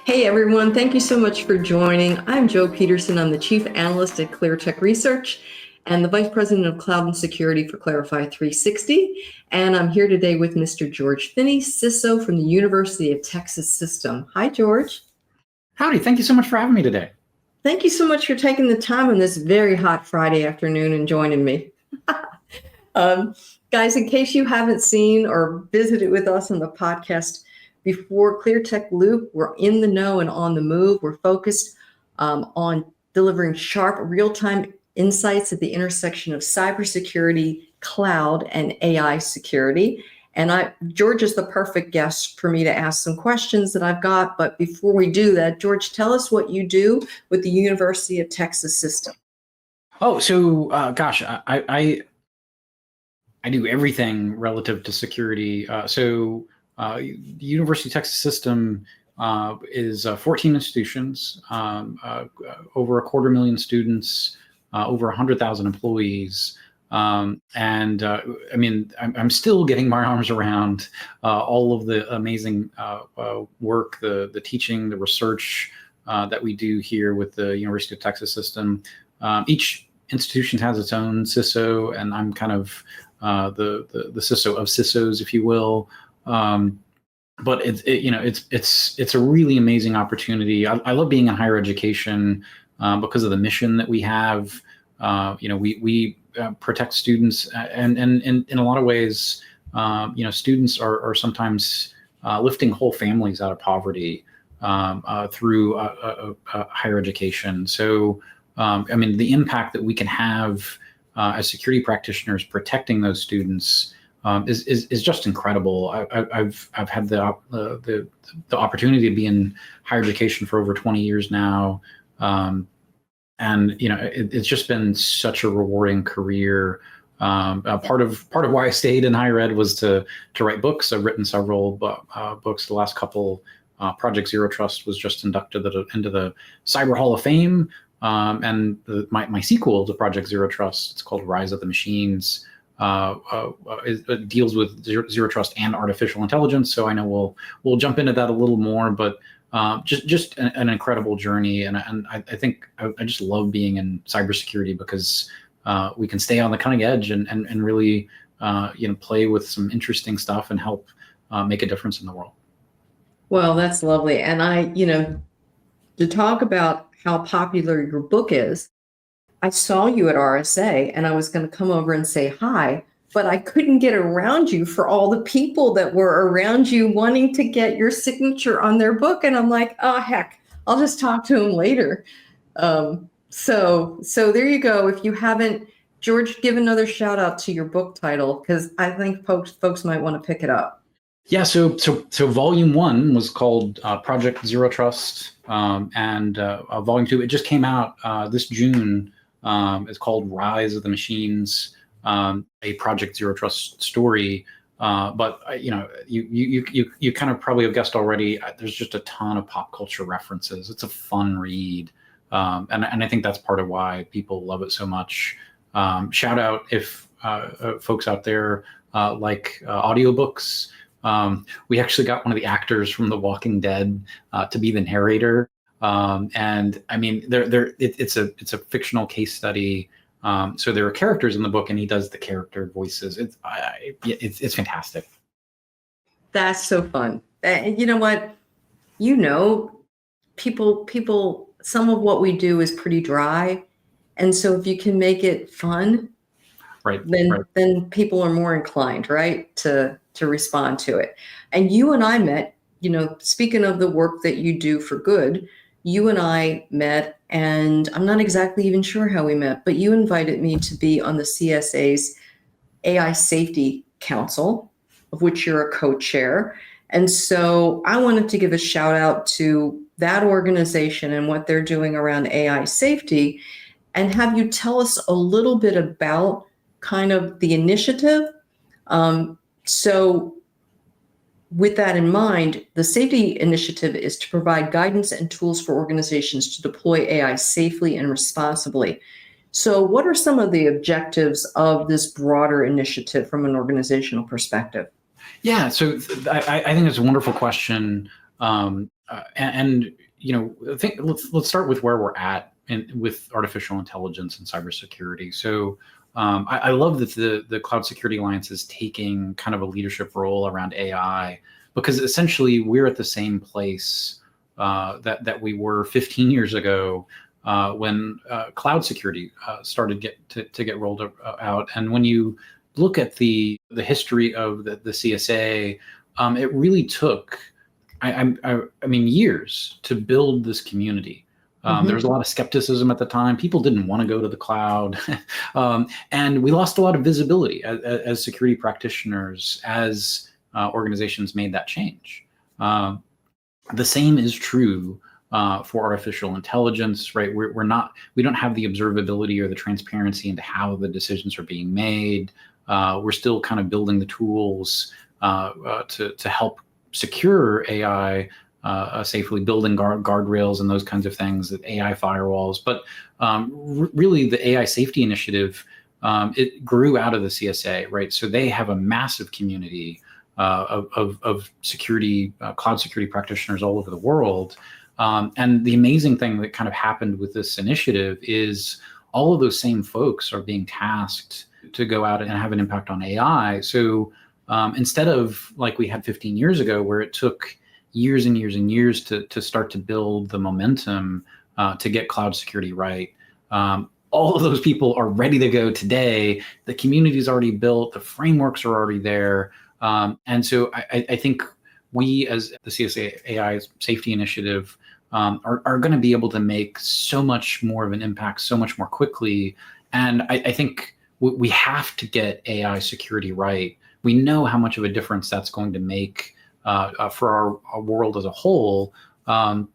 Hey everyone, thank you so much for joining. I'm Joe Peterson. I'm the Chief Analyst at ClearTech Research and the Vice President of Cloud and Security for Clarify 360. And I'm here today with Mr. George Finney, CISO from the University of Texas System. Hi, George. Howdy, thank you so much for having me today. Thank you so much for taking the time on this very hot Friday afternoon and joining me. Guys, in case you haven't seen or visited with us on the podcast before, ClearTech Loop, we're in the know and on the move. We're focused on delivering sharp, real-time insights at the intersection of cybersecurity, cloud, and AI security. And George is the perfect guest for me to ask some questions that I've got. But before we do that, George, tell us what you do with the University of Texas System. Oh, so gosh, I do everything relative to security. The University of Texas System is 14 institutions, over 250,000 students, over 100,000 employees. I'm still getting my arms around all of the amazing work, the teaching, the research that we do here with the University of Texas System. Each institution has its own CISO, and I'm kind of the CISO of CISOs, if you will. But it's a really amazing opportunity. I love being in higher education because of the mission that we have. We protect students, and in a lot of ways, students are sometimes lifting whole families out of poverty through higher education. So, the impact that we can have as security practitioners protecting those students is just incredible. I've had the opportunity to be in higher education for over 20 years now. It's just been such a rewarding career. Part of why I stayed in higher ed was to write books. I've written several books. The last couple, Project Zero Trust was just inducted into the Cyber Hall of Fame. And my sequel to Project Zero Trust, it's called Rise of the Machines. It deals with zero trust and artificial intelligence. So I know we'll jump into that a little more, but just an incredible journey. And I think I just love being in cybersecurity because we can stay on the cutting edge and really play with some interesting stuff and help make a difference in the world. Well, that's lovely. And to talk about how popular your book is, I saw you at RSA and I was going to come over and say hi, but I couldn't get around you for all the people that were around you wanting to get your signature on their book. And I'm like, oh, heck, I'll just talk to him later. So there you go. If you haven't, George, give another shout out to your book title, because I think folks might want to pick it up. Yeah, so volume 1 was called Project Zero Trust, and volume 2, it just came out this June. It's called Rise of the Machines, a Project Zero Trust story. But you kind of probably have guessed already. There's just a ton of pop culture references. It's a fun read, and I think that's part of why people love it so much. Shout out if folks out there like audiobooks. We actually got one of the actors from The Walking Dead to be the narrator. It's a fictional case study. So there are characters in the book, and he does the character voices. It's fantastic. That's so fun. And you know what? People. Some of what we do is pretty dry, and so if you can make it fun, then people are more inclined, right, to respond to it. And you and I met. Speaking of the work that you do for good. You and I met, and I'm not exactly even sure how we met, but you invited me to be on the CSA's AI Safety Council, of which you're a co-chair. And so I wanted to give a shout out to that organization and what they're doing around AI safety, and have you tell us a little bit about kind of the initiative. So with that in mind, the safety initiative is to provide guidance and tools for organizations to deploy AI safely and responsibly. So what are some of the objectives of this broader initiative from an organizational perspective? Yeah, so I think it's a wonderful question. and I think let's start with where we're at with artificial intelligence and cybersecurity. So I love that the Cloud Security Alliance is taking kind of a leadership role around AI, because essentially we're at the same place that we were 15 years ago when cloud security started to get rolled out. And when you look at the history of the CSA, it really took, I mean, years to build this community. There was a lot of skepticism at the time. People didn't want to go to the cloud. And we lost a lot of visibility as security practitioners as organizations made that change. The same is true for artificial intelligence, right? We don't have the observability or the transparency into how the decisions are being made. We're still kind of building the tools to help secure AI safely, building guardrails and those kinds of things, that AI firewalls. But really, the AI Safety Initiative, it grew out of the CSA, right? So they have a massive community of security, cloud security practitioners all over the world. And the amazing thing that kind of happened with this initiative is all of those same folks are being tasked to go out and have an impact on AI. So instead of like we had 15 years ago, where it took years and years and years to start to build the momentum to get cloud security right, all of those people are ready to go today. The community is already built. The frameworks are already there. And so I think we, as the CSA AI Safety Initiative, are going to be able to make so much more of an impact so much more quickly. And I think we have to get AI security right. We know how much of a difference that's going to make for our world as a whole. And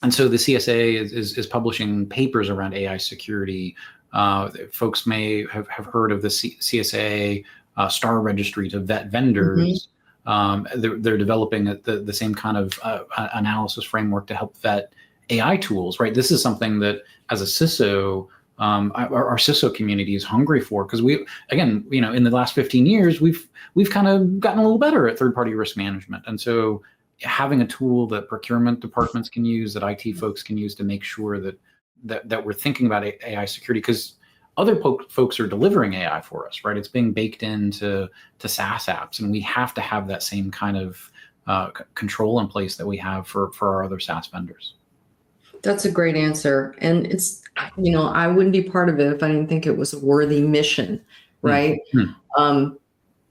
so the CSA is publishing papers around AI security. Folks may have heard of the CSA Star Registry to vet vendors. They're developing the same kind of analysis framework to help vet AI tools, right? This is something that, as a CISO, our CISO community is hungry for, because in the last 15 years, we've kind of gotten a little better at third-party risk management. And so having a tool that procurement departments can use, that IT folks can use to make sure that we're thinking about AI security, because other folks are delivering AI for us, right? It's being baked into SaaS apps, and we have to have that same kind of control in place that we have for our other SaaS vendors. That's a great answer. And it's, I wouldn't be part of it if I didn't think it was a worthy mission, right?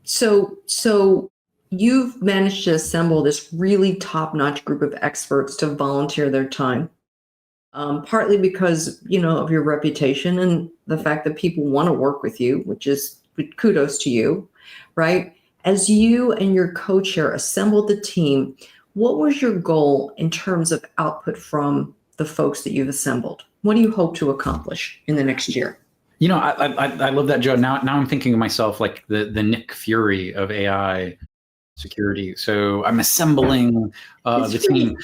So you've managed to assemble this really top-notch group of experts to volunteer their time, partly because, of your reputation and the fact that people want to work with you, which is kudos to you, right? As you and your co-chair assembled the team, what was your goal in terms of output from the folks that you've assembled? What do you hope to accomplish in the next year? I love that, Joe. Now I'm thinking of myself like the Nick Fury of AI security. So I'm assembling the team.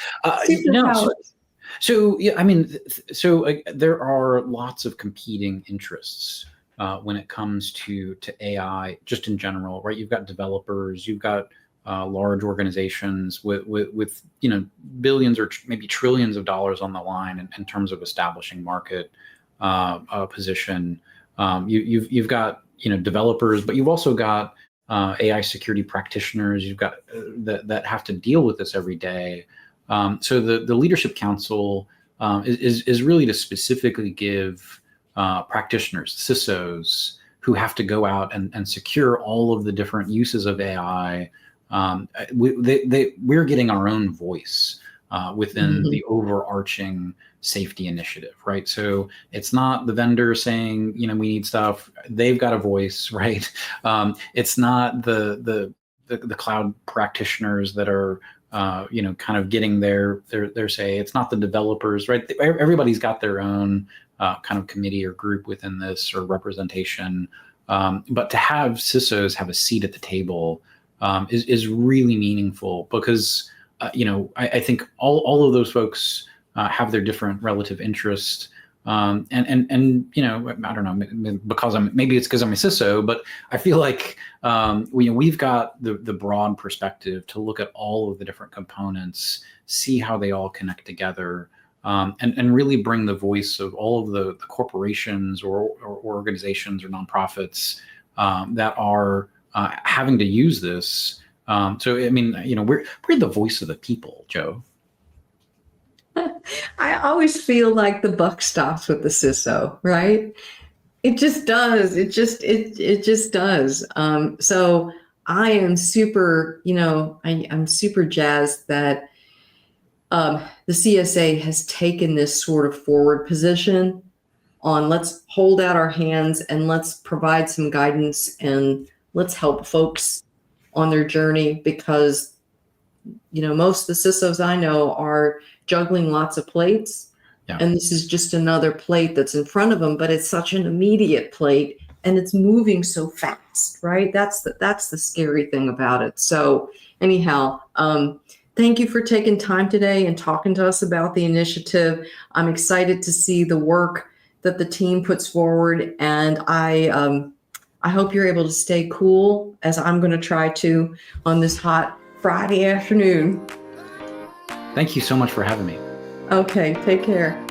There are lots of competing interests when it comes to AI, just in general, right? You've got developers, you've got large organizations with billions or maybe trillions of dollars on the line in terms of establishing market position. You've got developers, but you've also got AI security practitioners. You've got that have to deal with this every day. So the Leadership Council is really to specifically give practitioners, CISOs, who have to go out and secure all of the different uses of AI. We're getting our own voice within the overarching safety initiative, right? So it's not the vendor saying, we need stuff. They've got a voice, right? It's not the cloud practitioners that are kind of getting their say. It's not the developers, right? Everybody's got their own kind of committee or group within this, or representation. But to have CISOs have a seat at the table is really meaningful, because I think all of those folks have their different relative interests. And you know, I don't know, because maybe it's because I'm a CISO, but I feel like we've got the broad perspective to look at all of the different components, see how they all connect together, and really bring the voice of all of the corporations or organizations or nonprofits that are having to use this. So I mean, you know, we're the voice of the people, Joe. I always feel like the buck stops with the CISO, right? It just does. It just does. So I am super, you know, I'm super jazzed that the CSA has taken this sort of forward position on let's hold out our hands and let's provide some guidance and let's help folks on their journey, because you know, most of the CISOs I know are juggling lots of plates. Yeah. And this is just another plate that's in front of them, but it's such an immediate plate and it's moving so fast, right? That's the scary thing about it. So anyhow, thank you for taking time today and talking to us about the initiative. I'm excited to see the work that the team puts forward, and I hope you're able to stay cool, as I'm going to try to on this hot Friday afternoon. Thank you so much for having me. Okay, take care.